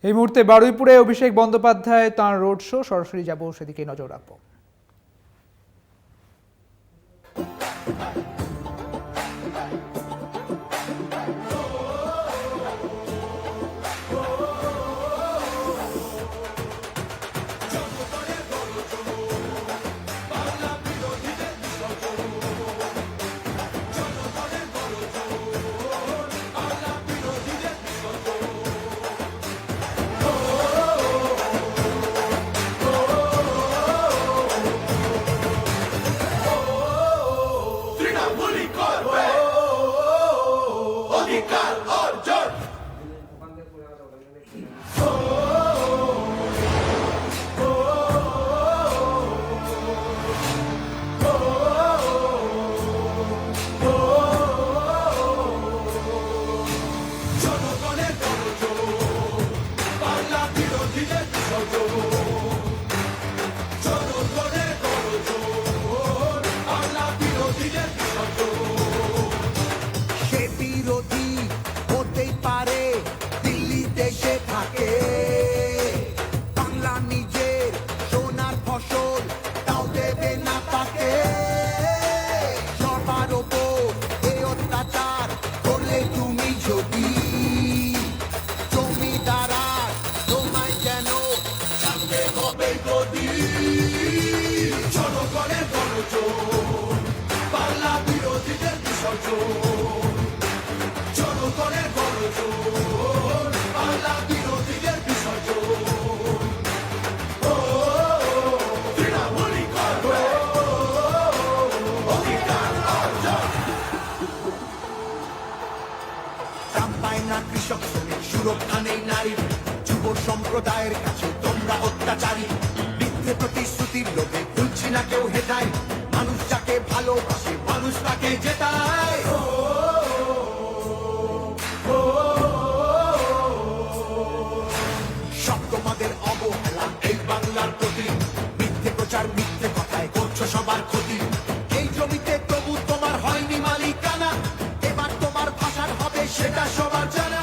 এই মুহূর্তে বারুইপুরে অভিষেক বন্দ্যোপাধ্যায় তাঁর রোড শো, সরাসরি যাব সেদিকে নজর রাখবো। কৃষক শ্রমিক সুরক্ষা নেই নারীর, যুব সম্প্রদায়ের কাছে তোমরা অত্যাচারী। মিথ্যে প্রতিশ্রুতির লোভে ভুলছি না কেউ হেটায়, মানুষ যাকে ভালোবাসে মানুষ তাকে জেতায়। সব তোমাদের অবহেলা এই বাংলার প্রতি, মিথ্যে প্রচার মিথ্যে কথায় করছো সবার ক্ষতি। এই জমিতে তবু তোমার হয়নি মালিকানা, এবার তোমার ভাষার হবে সেটা সবার জানা।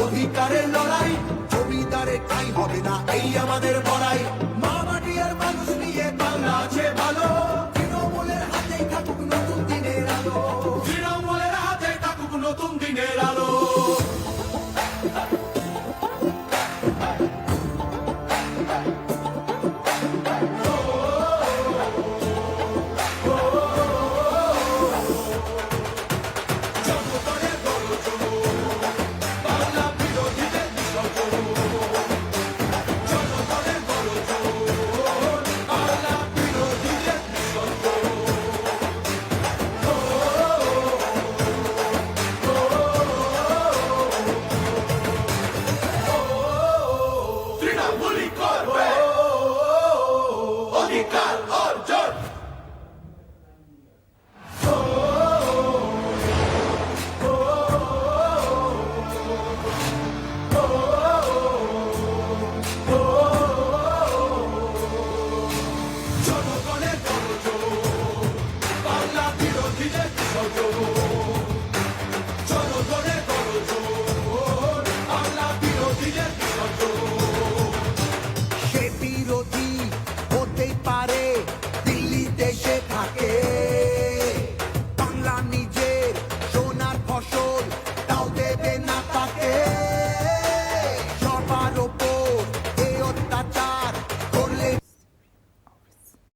অধিকারের লড়াই, জমিদারে ঠাঁই হবে না এই আমাদের বড়াই।